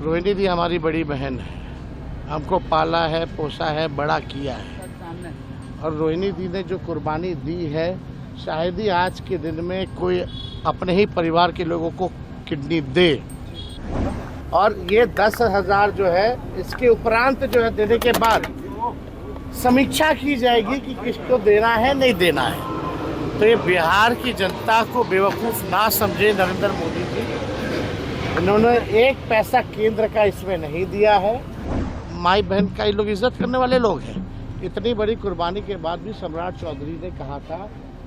रोहिणी दी हमारी बड़ी बहन है, हमको पाला है, पोसा है, बड़ा किया है। और रोहिणी दी ने जो कुर्बानी दी है, शायद ही आज के दिन में कोई अपने ही परिवार के लोगों को किडनी दे। और ये 10,000 जो है, इसके उपरांत जो है देने के बाद समीक्षा की जाएगी कि किसको देना है, नहीं देना है। तो ये बिहार की जनता को बेवकूफ़ ना समझे नरेंद्र मोदी जी। इन्होंने एक पैसा केंद्र का इसमें नहीं दिया है। माई बहन का ये लोग इज्जत करने वाले लोग हैं। इतनी बड़ी कुर्बानी के बाद भी सम्राट चौधरी ने कहा था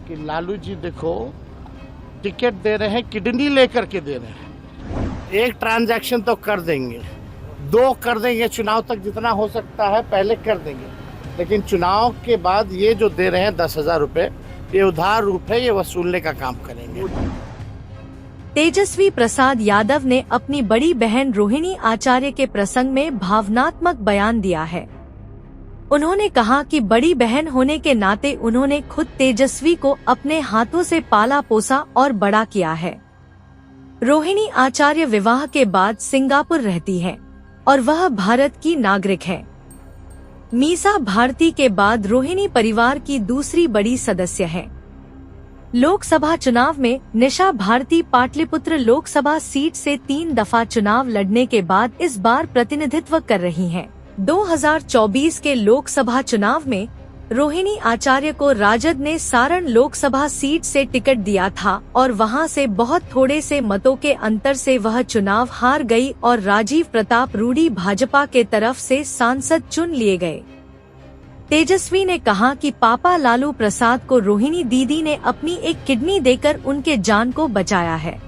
कि लालू जी देखो, टिकट दे रहे हैं, किडनी लेकर के दे रहे हैं। एक ट्रांजैक्शन तो कर देंगे, 2 कर देंगे, चुनाव तक जितना हो सकता है पहले कर देंगे, लेकिन चुनाव के बाद ये जो दे रहे हैं 10,000 रुपये, ये उधार रूप है, ये वसूलने का काम करेंगे। तेजस्वी प्रसाद यादव ने अपनी बड़ी बहन रोहिणी आचार्य के प्रसंग में भावनात्मक बयान दिया है। उन्होंने कहा कि बड़ी बहन होने के नाते उन्होंने खुद तेजस्वी को अपने हाथों से पाला पोसा और बड़ा किया है। रोहिणी आचार्य विवाह के बाद सिंगापुर रहती है और वह भारत की नागरिक है। मीसा भारती के बाद रोहिणी परिवार की दूसरी बड़ी सदस्य है। लोकसभा चुनाव में निशा भारती पाटलिपुत्र लोकसभा सीट से 3 दफा चुनाव लड़ने के बाद इस बार प्रतिनिधित्व कर रही हैं। 2024 के लोकसभा चुनाव में रोहिणी आचार्य को राजद ने सारण लोकसभा सीट से टिकट दिया था और वहां से बहुत थोड़े से मतों के अंतर से वह चुनाव हार गई और राजीव प्रताप रूडी भाजपा के तरफ से सांसद चुन लिए गए। तेजस्वी ने कहा कि पापा लालू प्रसाद को रोहिणी दीदी ने अपनी एक किडनी देकर उनके जान को बचाया है।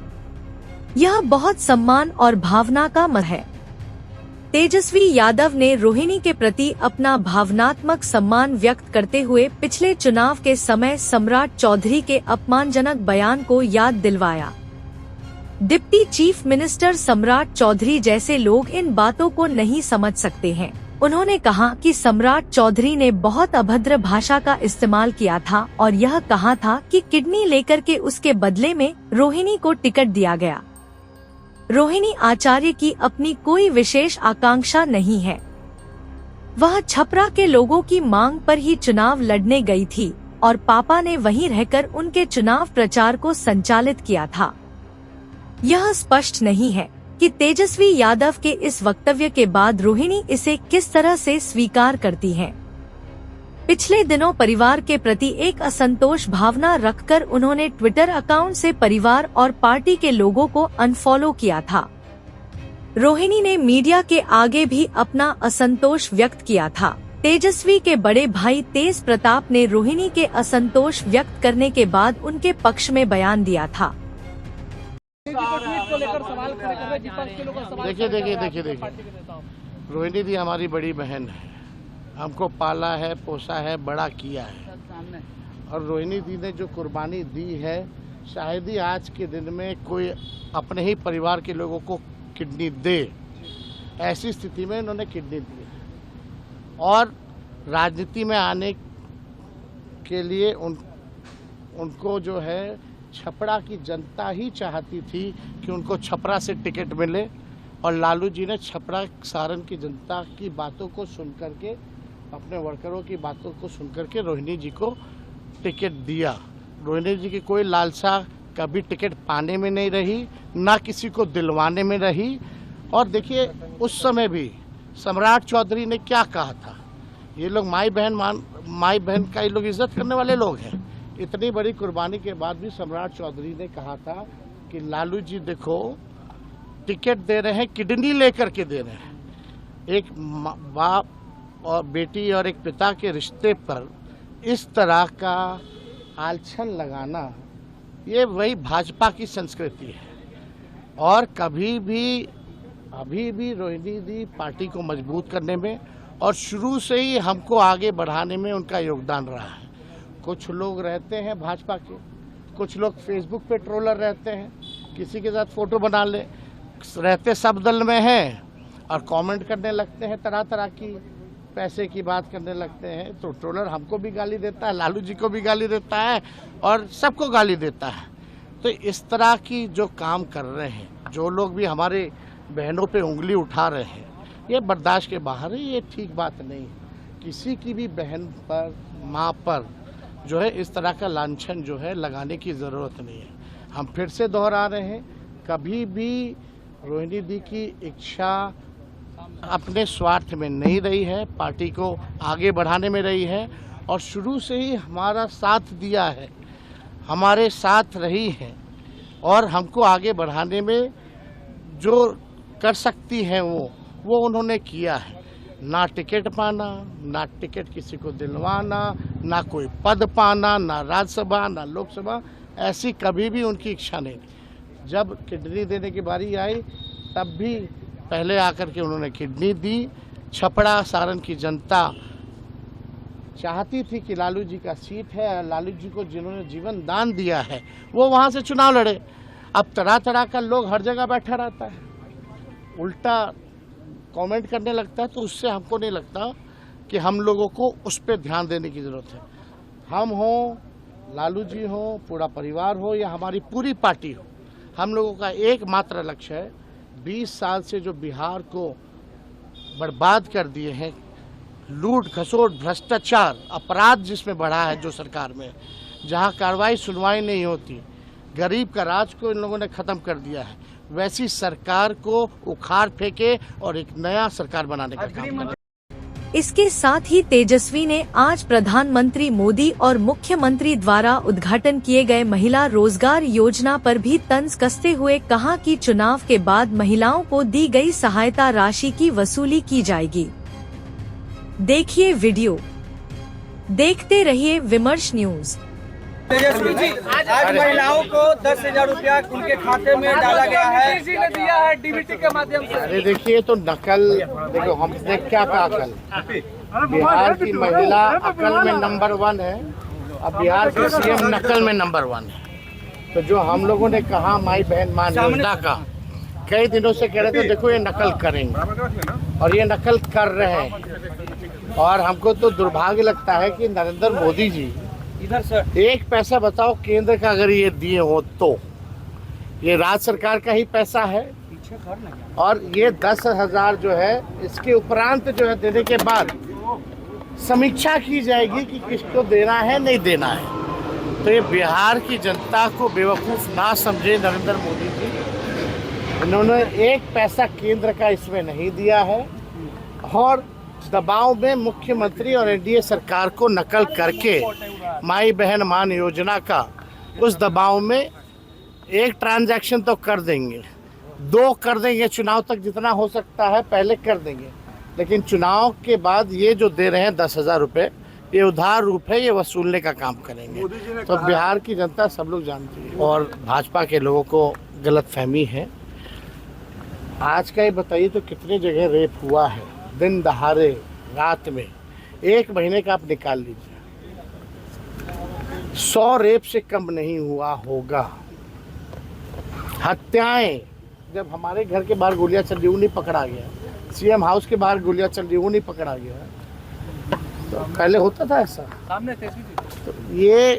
यह बहुत सम्मान और भावना का मत है। तेजस्वी यादव ने रोहिणी के प्रति अपना भावनात्मक सम्मान व्यक्त करते हुए पिछले चुनाव के समय सम्राट चौधरी के अपमानजनक बयान को याद दिलवाया। डिप्टी चीफ मिनिस्टर सम्राट चौधरी जैसे लोग इन बातों को नहीं समझ सकते हैं। उन्होंने कहा कि सम्राट चौधरी ने बहुत अभद्र भाषा का इस्तेमाल किया था और यह कहा था कि किडनी लेकर के उसके बदले में रोहिणी को टिकट दिया गया। रोहिणी आचार्य की अपनी कोई विशेष आकांक्षा नहीं है। वह छपरा के लोगों की मांग पर ही चुनाव लड़ने गई थी और पापा ने वहीं रहकर उनके चुनाव प्रचार को संचालित किया था। यह स्पष्ट नहीं है कि तेजस्वी यादव के इस वक्तव्य के बाद रोहिणी इसे किस तरह से स्वीकार करती हैं। पिछले दिनों परिवार के प्रति एक असंतोष भावना रखकर उन्होंने ट्विटर अकाउंट से परिवार और पार्टी के लोगों को अनफॉलो किया था। रोहिणी ने मीडिया के आगे भी अपना असंतोष व्यक्त किया था। तेजस्वी के बड़े भाई तेज प्रताप ने रोहिणी के असंतोष व्यक्त करने के बाद उनके पक्ष में बयान दिया था। देखिए, रोहिणी दी हमारी बड़ी बहन है, हमको पाला है, पोसा है, बड़ा किया है। और रोहिणी दी ने जो कुर्बानी दी है, शायद ही आज के दिन में कोई अपने ही परिवार के लोगों को किडनी दे। ऐसी स्थिति में इन्होंने किडनी दी और राजनीति में आने के लिए उनको जो है छपरा की जनता ही चाहती थी कि उनको छपरा से टिकट मिले और लालू जी ने छपरा सारण की जनता की बातों को सुन करके, अपने वर्करों की बातों को सुनकर के रोहिणी जी को टिकट दिया। रोहिणी जी की कोई लालसा कभी टिकट पाने में नहीं रही, ना किसी को दिलवाने में रही। और देखिए, उस समय भी सम्राट चौधरी ने क्या कहा था। ये लोग माई बहन का ये लोग इज्जत करने वाले लोग हैं। इतनी बड़ी कुर्बानी के बाद भी सम्राट चौधरी ने कहा था कि लालू जी देखो, टिकट दे रहे हैं, किडनी लेकर के दे रहे हैं। एक बाप और बेटी और एक पिता के रिश्ते पर इस तरह का आलछन लगाना, ये वही भाजपा की संस्कृति है। और कभी भी अभी भी रोहिणी दी पार्टी को मजबूत करने में और शुरू से ही हमको आगे बढ़ाने में उनका योगदान रहा है। कुछ लोग रहते हैं भाजपा के, कुछ लोग फेसबुक पे ट्रोलर रहते हैं, किसी के साथ फोटो बना ले रहते, सब दल में हैं और कमेंट करने लगते हैं, तरह तरह की पैसे की बात करने लगते हैं। तो ट्रोलर हमको भी गाली देता है, लालू जी को भी गाली देता है और सबको गाली देता है। तो इस तरह की जो काम कर रहे हैं, जो लोग भी हमारे बहनों पे उंगली उठा रहे हैं, ये बर्दाश्त के बाहर है, ये ठीक बात नहीं है। किसी की भी बहन पर, माँ पर जो है इस तरह का लांछन जो है लगाने की ज़रूरत नहीं है। हम फिर से दोहरा रहे हैं, कभी भी रोहिणी दी की इच्छा अपने स्वार्थ में नहीं रही है, पार्टी को आगे बढ़ाने में रही है और शुरू से ही हमारा साथ दिया है, हमारे साथ रही है और हमको आगे बढ़ाने में जो कर सकती हैं वो उन्होंने किया है। ना टिकट पाना, ना टिकट किसी को दिलवाना, ना कोई पद पाना, ना राज्यसभा, ना लोकसभा, ऐसी कभी भी उनकी इच्छा नहीं थी। जब किडनी देने की बारी आई तब भी पहले आकर के उन्होंने किडनी दी। छपड़ा सारण की जनता चाहती थी कि लालू जी का सीट है, लालू जी को जिन्होंने जीवन दान दिया है वो वहाँ से चुनाव लड़े। अब तरह तरह का लोग हर जगह बैठा रहता है, उल्टा कमेंट करने लगता है, तो उससे हमको नहीं लगता कि हम लोगों को उस पर ध्यान देने की ज़रूरत है। हम हों, लालू जी हो, पूरा परिवार हो या हमारी पूरी पार्टी हो, हम लोगों का एकमात्र लक्ष्य है 20 साल से जो बिहार को बर्बाद कर दिए हैं, लूट खसोट भ्रष्टाचार अपराध जिसमें बढ़ा है जो सरकार में, जहां कार्रवाई सुनवाई नहीं होती, गरीब का राज को इन लोगों ने ख़त्म कर दिया है, वैसी सरकार को उखाड़ फेंके और एक नया सरकार बनाने का काम करें। इसके साथ ही तेजस्वी ने आज प्रधानमंत्री मोदी और मुख्यमंत्री द्वारा उद्घाटन किए गए महिला रोजगार योजना पर भी तंज कसते हुए कहा कि चुनाव के बाद महिलाओं को दी गई सहायता राशि की वसूली की जाएगी। देखिए वीडियो, देखते रहिए विमर्श न्यूज। तेजस्वी जी, आज महिलाओं को 10,000 रुपया उनके खाते में डाला गया है, ने दिया है डीबीटी के माध्यम से। अरे देखिए, तो नकल, देखो हमने क्या कहा, अकल बिहार की महिला अकल में नंबर 1 है, अब बिहार के सीएम नकल में नंबर 1 है। तो जो हम लोगों ने कहा माई बहन मान योजना का, कई दिनों से कह रहे थे देखो ये नकल करेंगे और ये नकल कर रहे हैं। और हमको तो दुर्भाग्य लगता है कि नरेंद्र मोदी जी इधर सर एक पैसा बताओ केंद्र का अगर ये दिए हो तो ये राज्य सरकार का ही पैसा है, और ये 10,000 जो है इसके उपरांत जो है देने के बाद समीक्षा की जाएगी कि किसको देना है नहीं देना है। तो ये बिहार की जनता को बेवकूफ़ ना समझे नरेंद्र मोदी जी, इन्होंने एक पैसा केंद्र का इसमें नहीं दिया है और दबाव में मुख्यमंत्री और एनडीए सरकार को नकल करके माई बहन मान योजना का उस दबाव में एक ट्रांजैक्शन तो कर देंगे, 2 कर देंगे, चुनाव तक जितना हो सकता है पहले कर देंगे, लेकिन चुनाव के बाद ये जो दे रहे हैं 10,000 रुपये, ये उधार रूप है, ये वसूलने का काम करेंगे। तो बिहार की जनता सब लोग जानती है और भाजपा के लोगों को गलतफहमी है। आज का ये बताइए तो कितने जगह रेप हुआ है, दिन दहाड़े रात में, 1 महीने का आप निकाल लीजिए, 100 रेप से कम नहीं हुआ होगा। हत्याएं, जब हमारे घर के बाहर गोलियां चल रही वो नहीं पकड़ा गया, सीएम हाउस के बाहर गोलियां चल रही वो नहीं पकड़ा गया, तो पहले होता था ऐसा। तो ये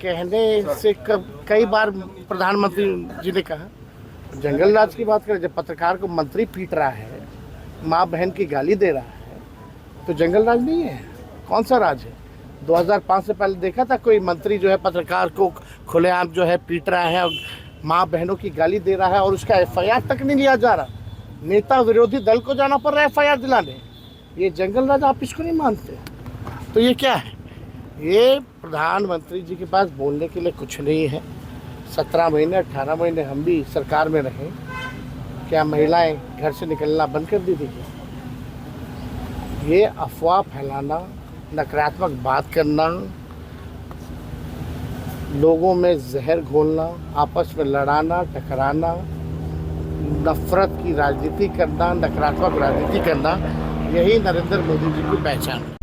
कहने से कई बार प्रधानमंत्री जी ने कहा, जंगल राज की बात करें, जब पत्रकार को मंत्री पीट रहा है, माँ बहन की गाली दे रहा है, तो जंगल राज नहीं है, कौन सा राज है? 2005 से पहले देखा था कोई मंत्री जो है पत्रकार को खुलेआम जो है पीट रहा है और माँ बहनों की गाली दे रहा है और उसका एफआईआर तक नहीं लिया जा रहा? नेता विरोधी दल को जाना पड़ रहा है एफआईआर दिलाने। ये जंगल राज आप इसको नहीं मानते? तो ये क्या है? ये प्रधानमंत्री जी के पास बोलने के लिए कुछ नहीं है। 17 महीने 18 महीने हम भी सरकार में रहे, क्या महिलाएं घर से निकलना बंद कर दी थी? ये अफवाह फैलाना, नकारात्मक बात करना, लोगों में जहर घोलना, आपस में लड़ाना, टकराना, नफरत की राजनीति करना, नकारात्मक राजनीति करना, यही नरेंद्र मोदी जी की पहचान है।